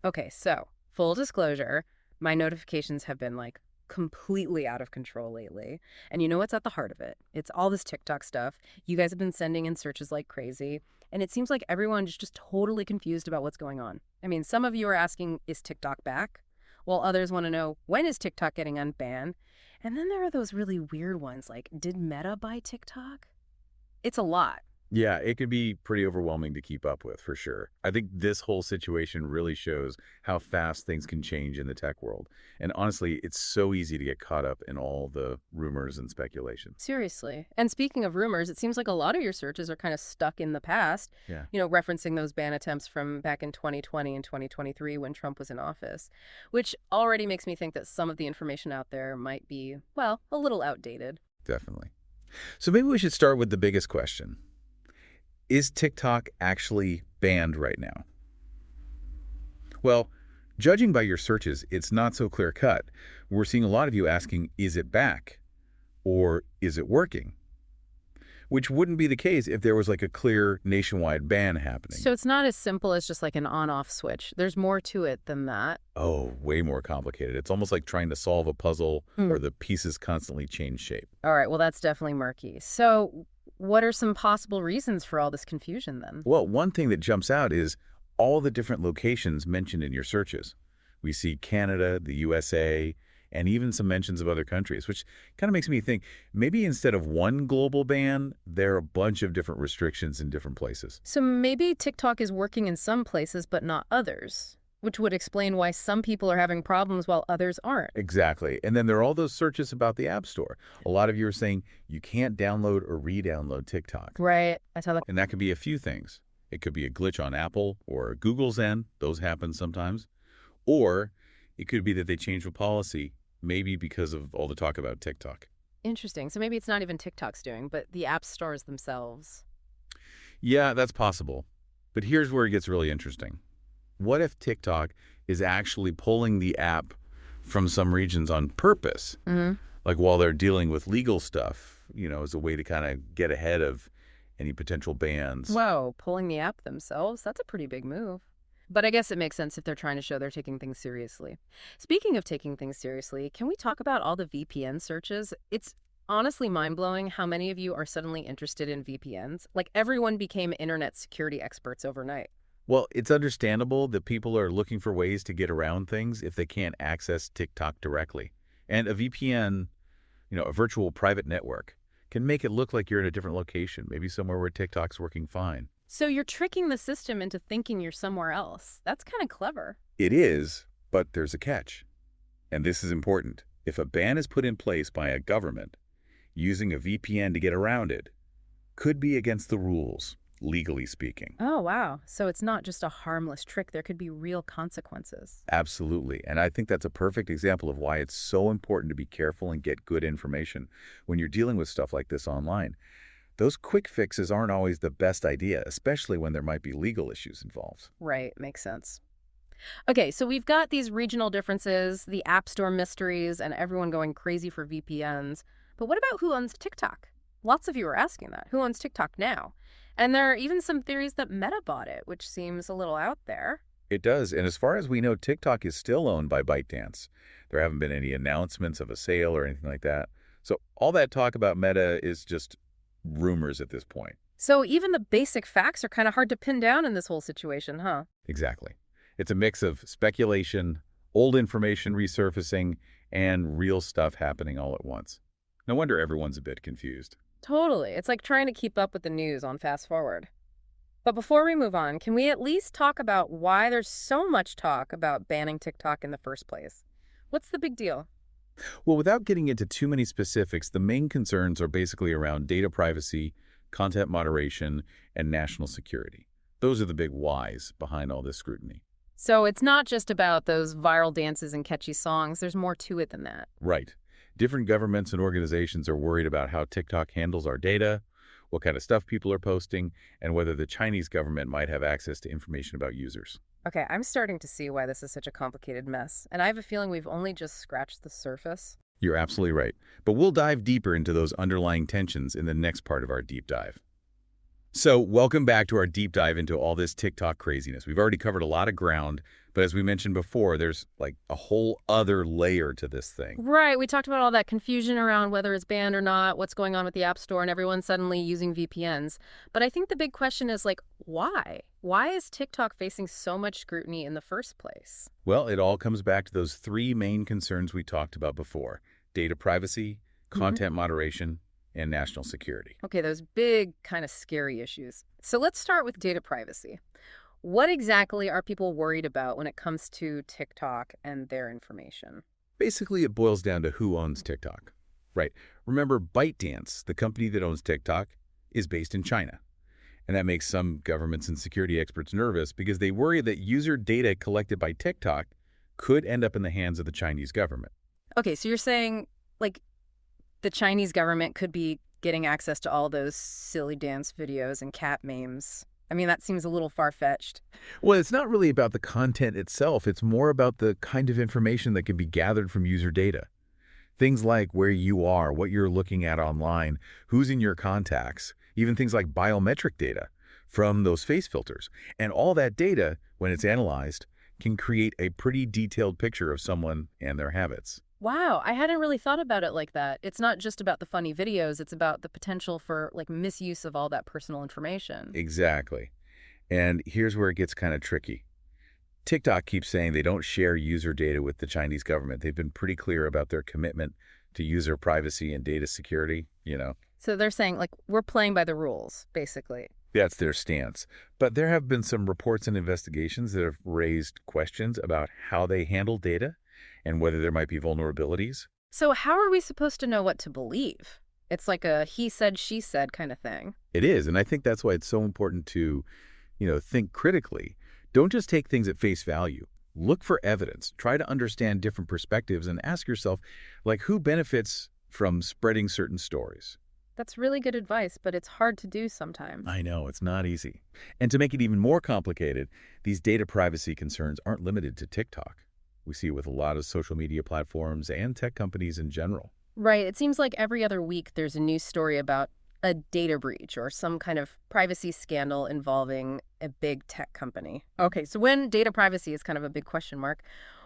Okay, so full disclosure, my notifications have been like completely out of control lately. And you know what's at the heart of it? It's all this TikTok stuff. You guys have been sending in searches like crazy. And it seems like everyone is just totally confused about what's going on. I mean, some of you are asking, is TikTok back? While others want to know, when is TikTok getting unbanned? And then there are those really weird ones like, did Meta buy TikTok? It's a lot. Yeah, it can be pretty overwhelming to keep up with, for sure. I think this whole situation really shows how fast things can change in the tech world. And honestly, it's so easy to get caught up in all the rumors and speculation. Seriously. And speaking of rumors, it seems like a lot of your searches are kind of stuck in the past, Yeah. referencing those ban attempts from back in 2020 and 2023 when Trump was in office, which already makes me think that some of the information out there might be, well, a little outdated. Definitely. So maybe we should start with the biggest question. Is TikTok actually banned right now? Well, judging by your searches, it's not so clear-cut. We're seeing a lot of you asking, is it back? Or is it working? Which wouldn't be the case if there was like a clear nationwide ban happening. So it's not as simple as just like an on-off switch. There's more to it than that. Oh, way more complicated. It's almost like trying to solve a puzzle where the pieces constantly change shape. All right, well, that's definitely murky. So what are some possible reasons for all this confusion then? Well, one thing that jumps out is all the different locations mentioned in your searches. We see Canada, the USA, and even some mentions of other countries, which kind of makes me think maybe instead of one global ban, there are a bunch of different restrictions in different places. So maybe TikTok is working in some places but not others, which would explain why some people are having problems while others aren't. Exactly. And then there are all those searches about the App Store. A lot of you are saying you can't download or re-download TikTok. Right. I saw that. And that could be a few things. It could be a glitch on Apple or Google's end. Those happen sometimes. Or it could be that they changed the policy, maybe because of all the talk about TikTok. Interesting. So maybe it's not even TikTok's doing, but the app stores themselves. Yeah, that's possible. But here's where it gets really interesting. What if TikTok is actually pulling the app from some regions on purpose? Like while they're dealing with legal stuff, as a way to kind of get ahead of any potential bans. Whoa, pulling the app themselves? That's a pretty big move. But I guess it makes sense if they're trying to show they're taking things seriously. Speaking of taking things seriously, can we talk about all the VPN searches? It's honestly mind-blowing how many of you are suddenly interested in VPNs. Like everyone became internet security experts overnight. Well, it's understandable that people are looking for ways to get around things if they can't access TikTok directly. And a VPN, a virtual private network, can make it look like you're in a different location, maybe somewhere where TikTok's working fine. So you're tricking the system into thinking you're somewhere else. That's kind of clever. It is, but there's a catch. And this is important. If a ban is put in place by a government, using a VPN to get around it could be against the rules, legally speaking. Oh, wow. So it's not just a harmless trick. There could be real consequences. Absolutely. And I think that's a perfect example of why it's so important to be careful and get good information when you're dealing with stuff like this online. Those quick fixes aren't always the best idea, especially when there might be legal issues involved. Right. Makes sense. Okay, so we've got these regional differences, the App Store mysteries, and everyone going crazy for VPNs. But what about who owns TikTok? Lots of you are asking that. Who owns TikTok now? And there are even some theories that Meta bought it, which seems a little out there. It does. And as far as we know, TikTok is still owned by ByteDance. There haven't been any announcements of a sale or anything like that. So all that talk about Meta is just rumors at this point. So even the basic facts are kind of hard to pin down in this whole situation, huh? Exactly. It's a mix of speculation, old information resurfacing, and real stuff happening all at once. No wonder everyone's a bit confused. Totally. It's like trying to keep up with the news on fast forward. But before we move on, can we at least talk about why there's so much talk about banning TikTok in the first place? What's the big deal? Well, without getting into too many specifics, the main concerns are basically around data privacy, content moderation, and national security. Those are the big whys behind all this scrutiny. So it's not just about those viral dances and catchy songs. There's more to it than that. Right. Different governments and organizations are worried about how TikTok handles our data, what kind of stuff people are posting, and whether the Chinese government might have access to information about users. Okay, I'm starting to see why this is such a complicated mess, and I have a feeling we've only just scratched the surface. You're absolutely right. But we'll dive deeper into those underlying tensions in the next part of our deep dive. So welcome back to our deep dive into all this TikTok craziness. We've already covered a lot of ground, But as we mentioned before, there's like a whole other layer to this thing. Right. We talked about all that confusion around whether it's banned or not, what's going on with the App Store, and everyone suddenly using VPNs. But I think the big question is like, why? Why is TikTok facing so much scrutiny in the first place? Well, it all comes back to those three main concerns we talked about before: data privacy, content moderation, and national security. Okay, those big, kind of scary issues. So let's start with data privacy. What exactly are people worried about when it comes to TikTok and their information? Basically, it boils down to who owns TikTok. Right. Remember, ByteDance, the company that owns TikTok, is based in China. And that makes some governments and security experts nervous because they worry that user data collected by TikTok could end up in the hands of the Chinese government. Okay, so you're saying, like, the Chinese government could be getting access to all those silly dance videos and cat memes. I mean, that seems a little far-fetched. Well, it's not really about the content itself. It's more about the kind of information that can be gathered from user data. Things like where you are, what you're looking at online, who's in your contacts, even things like biometric data from those face filters. And all that data, when it's analyzed, can create a pretty detailed picture of someone and their habits. Wow, I hadn't really thought about it like that. It's not just about the funny videos, it's about the potential for, like, misuse of all that personal information. Exactly. And here's where it gets kind of tricky. TikTok keeps saying they don't share user data with the Chinese government. They've been pretty clear about their commitment to user privacy and data security. So they're saying, like, we're playing by the rules, basically. That's their stance. But there have been some reports and investigations that have raised questions about how they handle data and whether there might be vulnerabilities. So how are we supposed to know what to believe? It's like a he said, she said kind of thing. It is, and I think that's why it's so important to, think critically. Don't just take things at face value. Look for evidence. Try to understand different perspectives and ask yourself, like, who benefits from spreading certain stories? That's really good advice, but it's hard to do sometimes. I know, it's not easy. And to make it even more complicated, these data privacy concerns aren't limited to TikTok. We see it with a lot of social media platforms and tech companies in general. Right. It seems like every other week there's a news story about a data breach or some kind of privacy scandal involving a big tech company. Okay, so when data privacy is kind of a big question mark,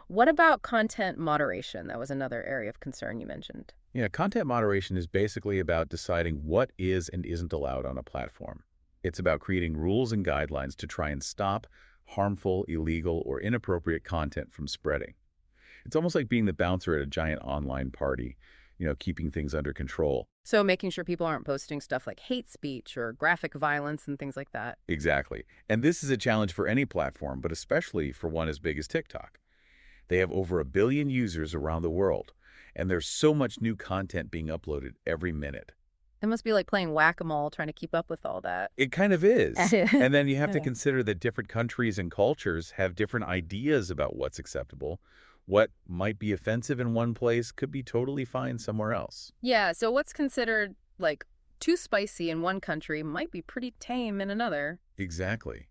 what about content moderation? That was another area of concern you mentioned. Yeah, content moderation is basically about deciding what is and isn't allowed on a platform. It's about creating rules and guidelines to try and stop harmful, illegal, or inappropriate content from spreading. It's almost like being the bouncer at a giant online party, keeping things under control. So making sure people aren't posting stuff like hate speech or graphic violence and things like that. Exactly. And this is a challenge for any platform, but especially for one as big as TikTok. They have over 1 billion users around the world, and there's so much new content being uploaded every minute. It must be like playing whack-a-mole trying to keep up with all that. It kind of is. And then you have to Yeah. consider that different countries and cultures have different ideas about what's acceptable. What might be offensive in one place could be totally fine somewhere else. Yeah, so what's considered, like, too spicy in one country might be pretty tame in another. Exactly.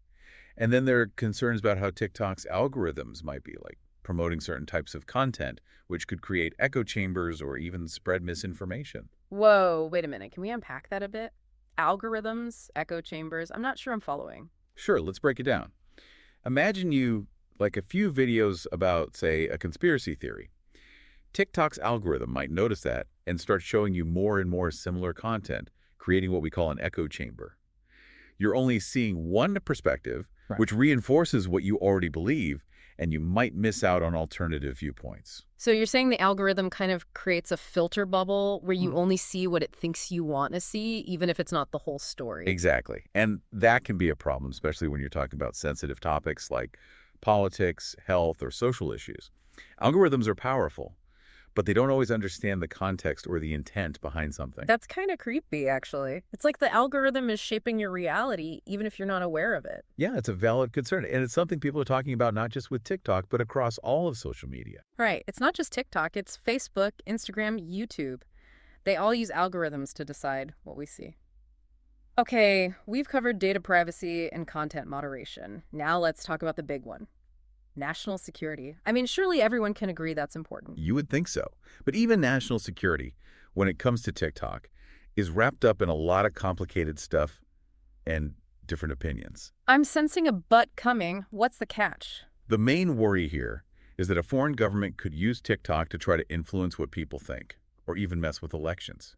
And then there are concerns about how TikTok's algorithms might be, like promoting certain types of content, which could create echo chambers or even spread misinformation. Whoa, wait a minute. Can we unpack that a bit? Algorithms, echo chambers. I'm not sure I'm following. Sure, let's break it down. Imagine you like a few videos about, say, a conspiracy theory. TikTok's algorithm might notice that and start showing you more and more similar content, creating what we call an echo chamber. You're only seeing one perspective, Right. which reinforces what you already believe, and you might miss out on alternative viewpoints. So you're saying the algorithm kind of creates a filter bubble where you only see what it thinks you want to see, even if it's not the whole story. Exactly. And that can be a problem, especially when you're talking about sensitive topics like politics, health, or social issues. Algorithms are powerful, but they don't always understand the context or the intent behind something. That's kind of creepy, actually. It's like the algorithm is shaping your reality, even if you're not aware of it. Yeah, it's a valid concern. And it's something people are talking about not just with TikTok, but across all of social media. Right. It's not just TikTok. It's Facebook, Instagram, YouTube. They all use algorithms to decide what we see. Okay, we've covered data privacy and content moderation. Now let's talk about the big one. National security. I mean, surely everyone can agree that's important. You would think so. But even national security, when it comes to TikTok, is wrapped up in a lot of complicated stuff and different opinions. I'm sensing a but coming. What's the catch? The main worry here is that a foreign government could use TikTok to try to influence what people think, or even mess with elections.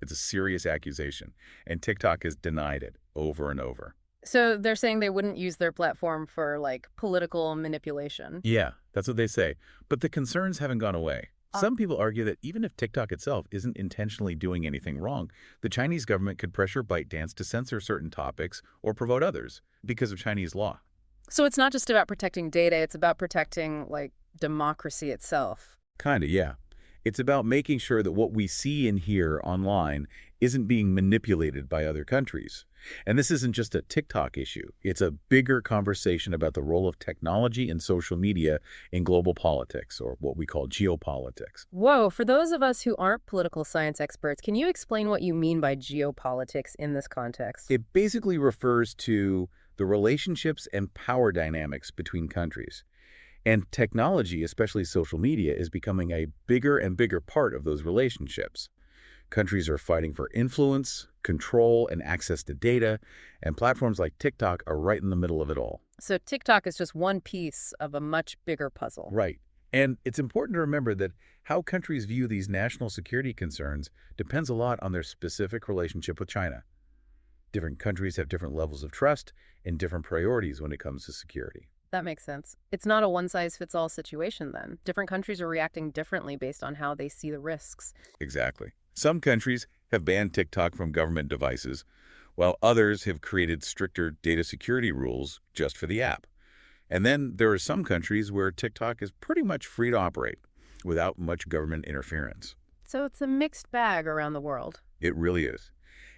It's a serious accusation, and TikTok has denied it over and over. So they're saying they wouldn't use their platform for, like, political manipulation. Yeah, that's what they say. But the concerns haven't gone away. Some people argue that even if TikTok itself isn't intentionally doing anything wrong, the Chinese government could pressure ByteDance to censor certain topics or promote others because of Chinese law. So it's not just about protecting data, it's about protecting, like, democracy itself. Kinda, yeah. It's about making sure that what we see and hear online isn't being manipulated by other countries. And this isn't just a TikTok issue. It's a bigger conversation about the role of technology and social media in global politics, or what we call geopolitics. Whoa, for those of us who aren't political science experts, can you explain what you mean by geopolitics in this context? It basically refers to the relationships and power dynamics between countries. And technology, especially social media, is becoming a bigger and bigger part of those relationships. Countries are fighting for influence, control, and access to data, and platforms like TikTok are right in the middle of it all. So TikTok is just one piece of a much bigger puzzle. Right. And it's important to remember that how countries view these national security concerns depends a lot on their specific relationship with China. Different countries have different levels of trust and different priorities when it comes to security. That makes sense. It's not a one-size-fits-all situation then. Different countries are reacting differently based on how they see the risks. Exactly. Some countries have banned TikTok from government devices, while others have created stricter data security rules just for the app. And then there are some countries where TikTok is pretty much free to operate without much government interference. So it's a mixed bag around the world. It really is.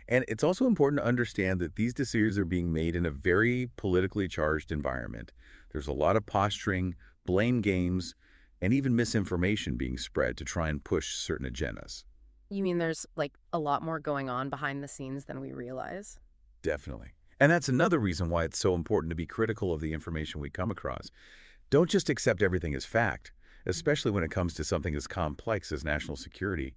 And it's also important to understand that these decisions are being made in a very politically charged environment. There's a lot of posturing, blame games, and even misinformation being spread to try and push certain agendas. You mean there's, like, a lot more going on behind the scenes than we realize? Definitely. And that's another reason why it's so important to be critical of the information we come across. Don't just accept everything as fact, especially when it comes to something as complex as national security.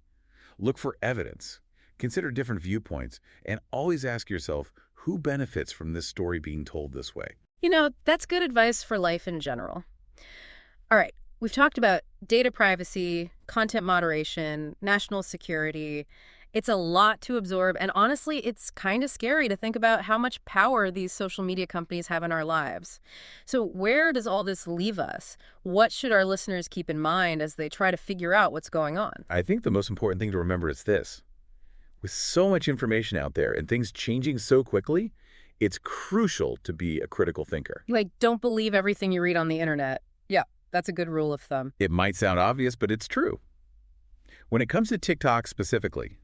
Look for evidence. Consider different viewpoints, and always ask yourself, who benefits from this story being told this way? You know, that's good advice for life in general. All right, we've talked about data privacy, content moderation, national security. It's a lot to absorb, and honestly, it's kind of scary to think about how much power these social media companies have in our lives. So where does all this leave us? What should our listeners keep in mind as they try to figure out what's going on? I think the most important thing to remember is this. With so much information out there and things changing so quickly, it's crucial to be a critical thinker. Like, don't believe everything you read on the internet. Yeah, that's a good rule of thumb. It might sound obvious, but it's true. When it comes to TikTok specifically,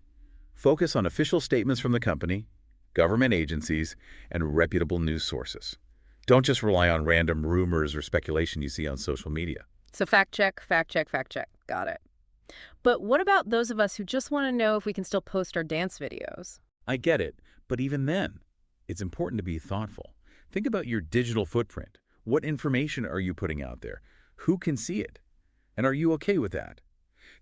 focus on official statements from the company, government agencies, and reputable news sources. Don't just rely on random rumors or speculation you see on social media. So fact check, fact check, fact check. Got it. But what about those of us who just want to know if we can still post our dance videos? I get it, but even then, it's important to be thoughtful. Think about your digital footprint. What information are you putting out there? Who can see it? And are you okay with that?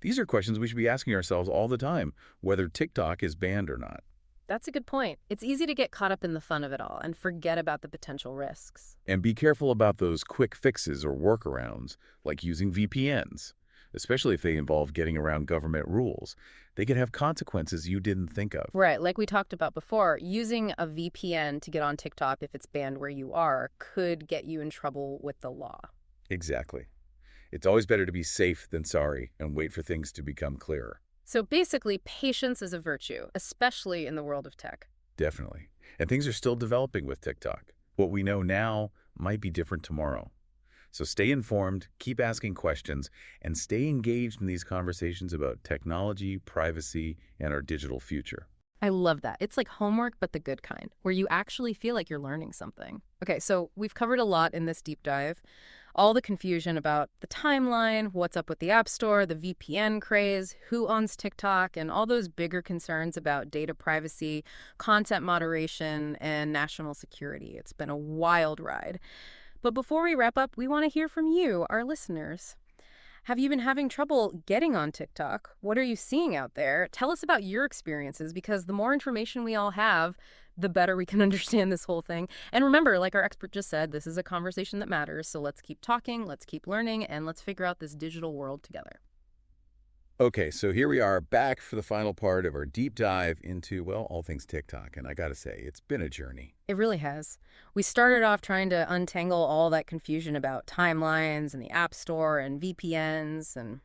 These are questions we should be asking ourselves all the time, whether TikTok is banned or not. That's a good point. It's easy to get caught up in the fun of it all and forget about the potential risks. And be careful about those quick fixes or workarounds, like using VPNs, especially if they involve getting around government rules. They could have consequences you didn't think of. Right, like we talked about before, using a VPN to get on TikTok if it's banned where you are could get you in trouble with the law. Exactly. It's always better to be safe than sorry and wait for things to become clearer. So basically, patience is a virtue, especially in the world of tech. Definitely. And things are still developing with TikTok. What we know now might be different tomorrow. So stay informed, keep asking questions, and stay engaged in these conversations about technology, privacy, and our digital future. I love that. It's like homework, but the good kind, where you actually feel like you're learning something. Okay, so we've covered a lot in this deep dive. All the confusion about the timeline, what's up with the App Store, the VPN craze, who owns TikTok, and all those bigger concerns about data privacy, content moderation, and national security. It's been a wild ride. But before we wrap up, we want to hear from you, our listeners. Have you been having trouble getting on TikTok? What are you seeing out there? Tell us about your experiences, because the more information we all have, the better we can understand this whole thing. And remember, like our expert just said, this is a conversation that matters. So let's keep talking, let's keep learning, and let's figure out this digital world together. Okay, so here we are back for the final part of our deep dive into, well, all things TikTok. And I gotta say, it's been a journey. It really has. We started off trying to untangle all that confusion about timelines and the App Store and VPNs, and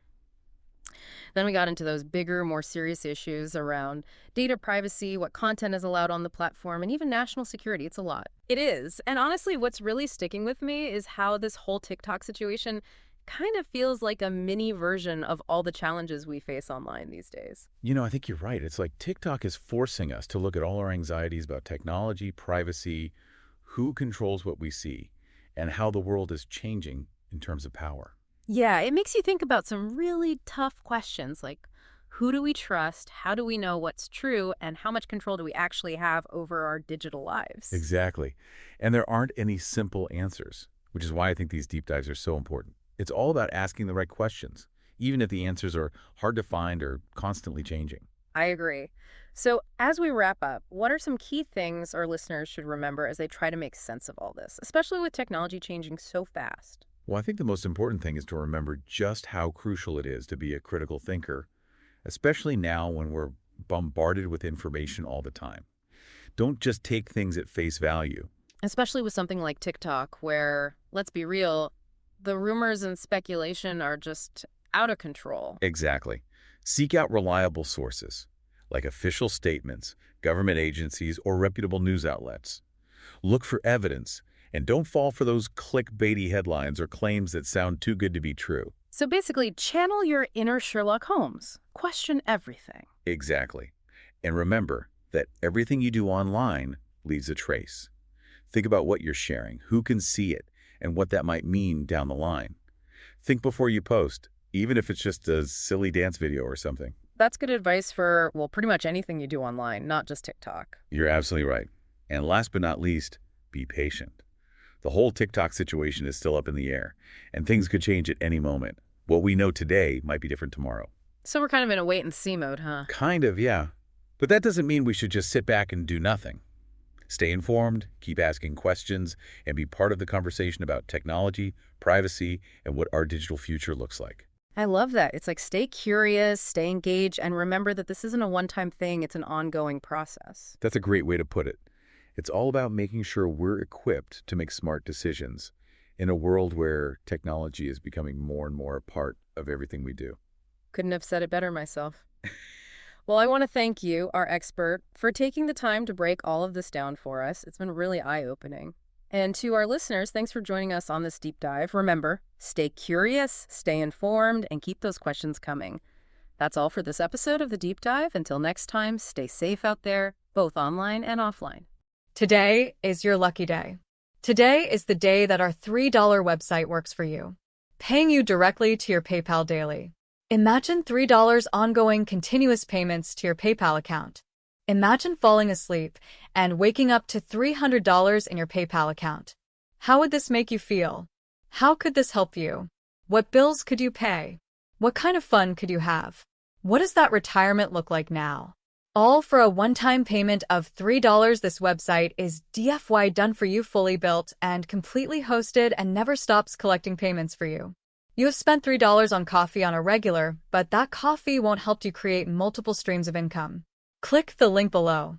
then we got into those bigger, more serious issues around data privacy, what content is allowed on the platform, and even national security. It's a lot. It is. And honestly, what's really sticking with me is how this whole TikTok situation kind of feels like a mini version of all the challenges we face online these days. I think you're right. It's like TikTok is forcing us to look at all our anxieties about technology, privacy, who controls what we see, and how the world is changing in terms of power. Yeah, it makes you think about some really tough questions like who do we trust, how do we know what's true, and how much control do we actually have over our digital lives? Exactly. And there aren't any simple answers, which is why I think these deep dives are so important. It's all about asking the right questions, even if the answers are hard to find or constantly changing. I agree. So, as we wrap up, what are some key things our listeners should remember as they try to make sense of all this, especially with technology changing so fast? Well, I think the most important thing is to remember just how crucial it is to be a critical thinker, especially now when we're bombarded with information all the time. Don't just take things at face value. Especially with something like TikTok, where, let's be real, the rumors and speculation are just out of control. Exactly. Seek out reliable sources, like official statements, government agencies, or reputable news outlets. Look for evidence, and don't fall for those clickbaity headlines or claims that sound too good to be true. So basically, channel your inner Sherlock Holmes. Question everything. Exactly. And remember that everything you do online leaves a trace. Think about what you're sharing, who can see it, and what that might mean down the line. Think before you post, even if it's just a silly dance video or something. That's good advice for, well, pretty much anything you do online, not just TikTok. You're absolutely right. And last but not least, be patient. The whole TikTok situation is still up in the air, and things could change at any moment. What we know today might be different tomorrow. So we're kind of in a wait-and-see mode, huh? Kind of, yeah. But that doesn't mean we should just sit back and do nothing. Stay informed, keep asking questions, and be part of the conversation about technology, privacy, and what our digital future looks like. I love that. It's like stay curious, stay engaged, and remember that this isn't a one-time thing. It's an ongoing process. That's a great way to put it. It's all about making sure we're equipped to make smart decisions in a world where technology is becoming more and more a part of everything we do. Couldn't have said it better myself. Well, I want to thank you, our expert, for taking the time to break all of this down for us. It's been really eye-opening. And to our listeners, thanks for joining us on this deep dive. Remember, stay curious, stay informed, and keep those questions coming. That's all for this episode of The Deep Dive. Until next time, stay safe out there, both online and offline. Today is your lucky day. Today is the day that our $3 website works for you, paying you directly to your PayPal daily. Imagine $3 ongoing continuous payments to your PayPal account. Imagine falling asleep and waking up to $300 in your PayPal account. How would this make you feel? How could this help you? What bills could you pay? What kind of fun could you have? What does that retirement look like now? All for a one-time payment of $3. This website is DFY done for you, fully built and completely hosted, and never stops collecting payments for you. You have spent $3 on coffee on a regular, but that coffee won't help you create multiple streams of income. Click the link below.